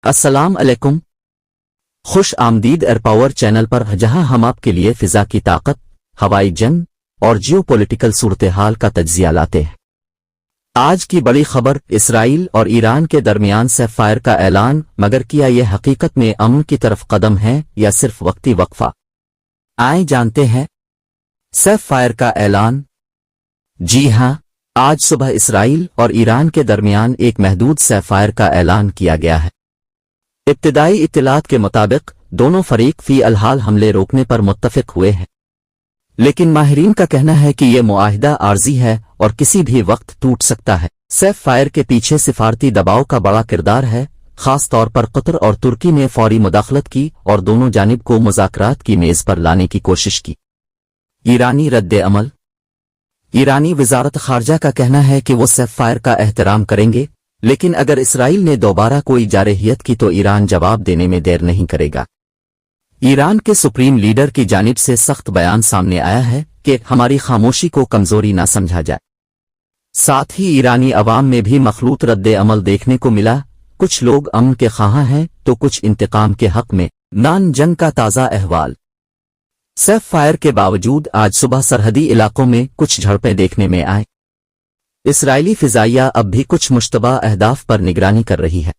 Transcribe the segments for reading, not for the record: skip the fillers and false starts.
अस्सलाम अलैकुम। खुश आमदीद एयर पावर चैनल पर, जहां हम आपके लिए फिजा की ताकत, हवाई जंग और जियो पॉलिटिकल सूरत हाल का तज्जिया लाते हैं। आज की बड़ी खबर, इसराइल और ईरान के दरमियान सेफ फायर का ऐलान, मगर क्या यह हकीकत में अमन की तरफ कदम है या सिर्फ वक्ती वक्फा? आए जानते हैं। सेफ फायर का ऐलान। जी हां, आज सुबह इसराइल और ईरान के दरमियान एक महदूद सेफ फायर का ऐलान किया गया है। इब्तिदाई इत्तलात के मुताबिक दोनों फरीक फी अलहाल हमले रोकने पर मुत्तफिक हुए हैं, लेकिन माहिरीन का कहना है कि यह मुआहिदा आर्जी है और किसी भी वक्त टूट सकता है। सेफ फायर के पीछे सिफारती दबाव का बड़ा किरदार है, खास तौर पर कतर और तुर्की ने फौरी मुदाखलत की और दोनों जानिब को मुज़ाकरात की मेज पर लाने की कोशिश की। ईरानी रद्द अमल। ईरानी वजारत खारजा का कहना है कि वो सेफ फायर का एहतराम करेंगे, लेकिन अगर इसराइल ने दोबारा कोई जारहियत की तो ईरान जवाब देने में देर नहीं करेगा। ईरान के सुप्रीम लीडर की जानिब से सख्त बयान सामने आया है कि हमारी खामोशी को कमजोरी ना समझा जाए। साथ ही ईरानी अवाम में भी मखलूत रद्द अमल देखने को मिला। कुछ लोग अमन के ख्वाहां हैं तो कुछ इंतकाम के हक में। नान जंग का ताज़ा अहवाल। सेफ फायर के बावजूद आज सुबह सरहदी इलाकों में कुछ झड़पें देखने में आए। इसराइली फिजाइया अब भी कुछ मुश्तबा अहदाफ पर निगरानी कर रही है।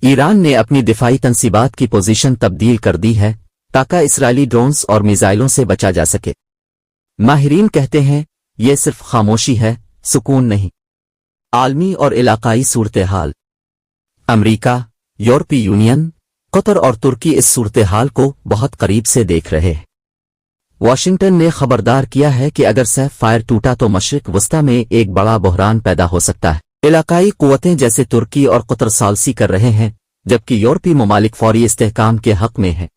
ईरान ने अपनी दिफाई तंसीबात की पोजीशन तब्दील कर दी है ताकि इसराइली ड्रोन्स और मिसाइलों से बचा जा सके। माहिरीन कहते हैं ये सिर्फ खामोशी है, सुकून नहीं। आलमी और इलाकाई सूरत हाल। अमरीका, यूरोपीय यूनियन, कतर और तुर्की इस सूरत हाल को बहुत करीब से देख रहे हैं। वाशिंगटन ने खबरदार किया है कि अगर सेफ फायर टूटा तो मशरिक वस्ता में एक बड़ा बहरान पैदा हो सकता है। इलाकाई कुव्वतें जैसे तुर्की और कतर सालसी कर रहे हैं, जबकि यूरोपीय ममालिक फौरी इस्तेहकाम के हक में हैं।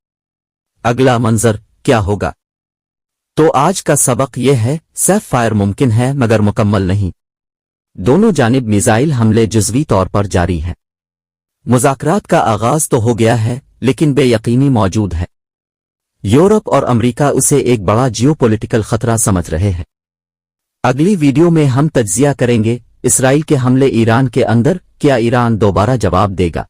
अगला मंजर क्या होगा? तो आज का सबक यह है, सेफ फायर मुमकिन है मगर मुकम्मल नहीं। दोनों जानिब मिसाइल हमले जुज़वी तौर पर जारी हैं। मुज़ाकरात का आगाज तो हो गया है, लेकिन बेयकीनी मौजूद है। यूरोप और अमेरिका उसे एक बड़ा जियोपॉलिटिकल खतरा समझ रहे हैं। अगली वीडियो में हम तज्जिया करेंगे इसराइल के हमले ईरान के अंदर, क्या ईरान दोबारा जवाब देगा?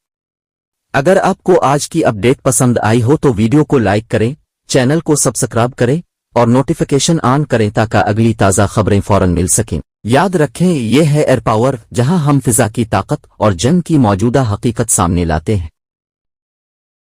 अगर आपको आज की अपडेट पसंद आई हो तो वीडियो को लाइक करें, चैनल को सब्सक्राइब करें और नोटिफिकेशन ऑन करें ताकि अगली ताज़ा खबरें फौरन मिल सकें। याद रखें, यह है एयर पावर, जहां हम फिजा की ताकत और जंग की मौजूदा हकीकत सामने लाते हैं।